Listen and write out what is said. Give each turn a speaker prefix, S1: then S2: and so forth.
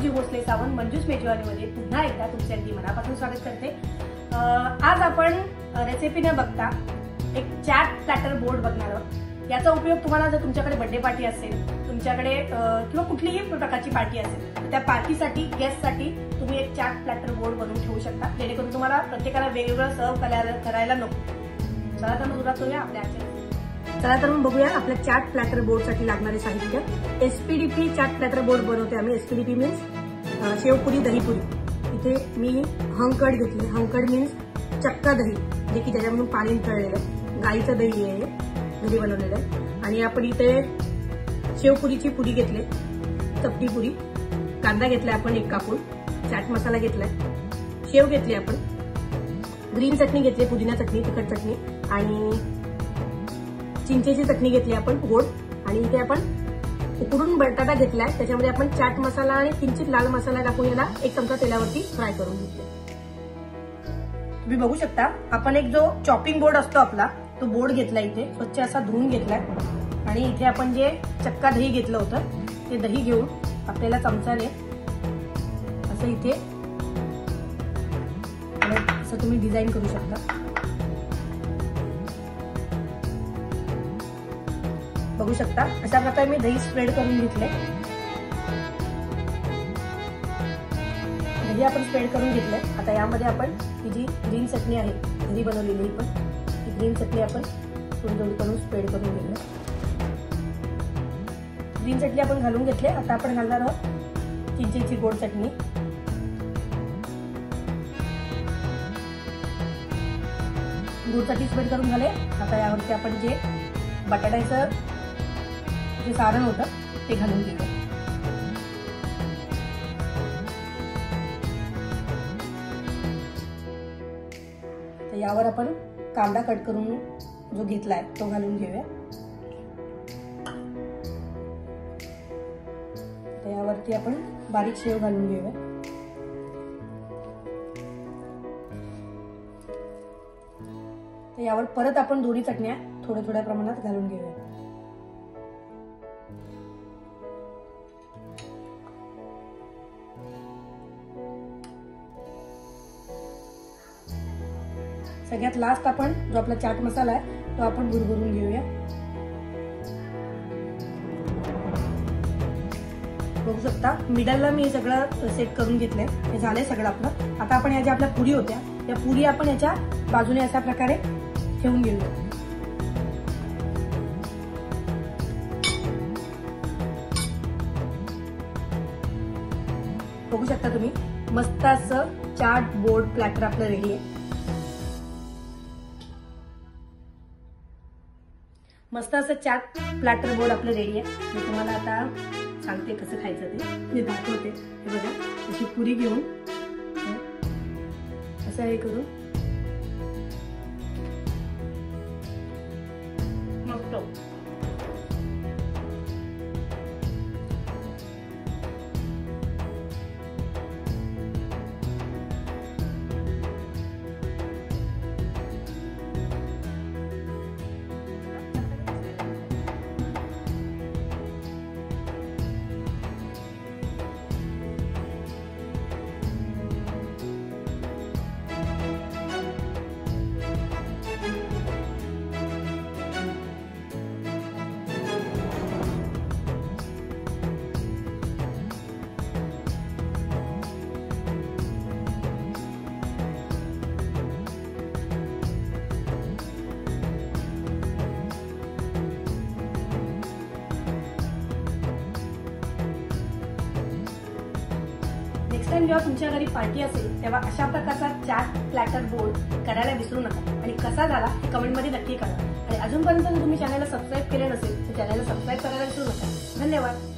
S1: माझी भोसले सावंत मंजूस मेजवानीमध्ये पुन्हा एकदा तुमचे अगदी मनापासून स्वागत करते। आज आपण रेसिपी न बघता एक चॅट प्लॅटर बोर्ड बघणार आहोत। याचा उपयोग तुम्हाला जर तुमच्याकडे बर्थडे पार्टी असेल, तुमच्याकडे किंवा कुठलीही प्रकारची पार्टी असेल तर त्या पार्टीसाठी गेस्टसाठी तुम्ही एक चॅट प्लॅटर बोर्ड बनवून ठेवू शकता, जेणेकरून तुम्हाला प्रत्येकाला वेगवेगळं सर्व करायला नको। चला तर मग सुरुवात करूया आपल्या चला तर मग बघूया आपल्या चॅट प्लॅटर बोर्डसाठी लागणारे साहित्य। एसपीडीपी चॅट प्लॅटर बोर्ड बनवते आम्ही। SPDP means sev puri dahi puri. इथे मी हंकड घेतले। हंकड मीन्स चक्का दही, जे की त्याच्यामधून पाणी तळलेलं गाईचं दही आहे, घरी बनवलेलं आहे। आणि आपण इथे शेवपुरीची पुरी घेतली, चपटी पुरी। कांदा घेतलाय आपण एक कापून, चाट मसाला घेतलाय, शेव घेतली आपण, ग्रीन चटणी घेतली, पुदिना चटणी, तिखट चटणी आणि चिंचेची चटणी घेतली आपण गोड। आणि इथे आपण उकडून बटाटा घेतलाय, त्याच्यामध्ये आपण चाट मसाला आणि किंचित लाल मसाला टाकून याला एक चमचा तेलावरती फ्राय करून घेतले। तुम्ही बघू शकता आपण एक जो चॉपिंग बोर्ड असतो आपला, तो बोर्ड घेतला, इथे स्वच्छ असा धुवून घेतलाय। आणि इथे आपण जे चक्का दही घेतलं होतं ते दही घेऊन आपल्याला चमचाने असं इथे असं तुम्ही डिझाईन करू शकता। बघू शकता अशा प्रकारे मी दही स्प्रेड करून घेतले। दही आपण स्प्रेड करून घेतले। आता यामध्ये आपण ही जी ग्रीन चटणी आहे घरी बनवलेली, पण ही ग्रीन चटणी आपण थोडी थोडी करून स्प्रेड करून घेतली। ग्रीन चटणी आपण घालून घेतली। आता आपण घालणार आहोत चिंचेची गोड चटणी। गोड चटणी स्प्रेड करून झाले। आता यावरती आपण जे बटाट्याचं जे सारण होतं ते घालून घेऊया। तर यावर आपण कांदा कट करून जो घेतलाय तो घालून घेऊया। तर यावरती आपण बारीक शेव घालून घेऊया। तर यावर परत आपण दोन्ही चटण्या थोड्या थोड्या प्रमाणात घालून घेऊया। सगळ्यात लास्ट आपण जो आपला चाट मसाला आहे तो आपण भुरभुरून घेऊया। बघू शकता मिडलला मी सगळं सेट करून घेतलंय। हे झालंय सगळं आपलं। आता आपण या ज्या आपल्या पुरी होत्या त्या पुरी आपण याच्या बाजूने अशा प्रकारे ठेवून घेऊया। बघू शकता तुम्ही मस्त असं चाट बोर्ड प्लॅटर आपलं रेडी आहे। मस्त असं चॅट प्लॅटर बोर्ड आपलं रेडी आहे। मी तुम्हाला आता सांगते कसं खायचं ते, मी दाखवते। हे बघा अशी पुरी घेऊन असं हे करून मस्त नेक्स्ट टाइम जेव्हा तुमच्या घरी पार्टी असेल तेव्हा अशा प्रकारचा चॅट प्लॅटर बोर्ड करायला विसरू नका। आणि कसा झाला हे कमेंटमध्ये नक्की करा। आणि अजूनपर्यंत जर तुम्ही चॅनलला सबस्क्राईब केले नसेल तर चॅनलला सबस्क्राईब करायला विसरू नका। धन्यवाद।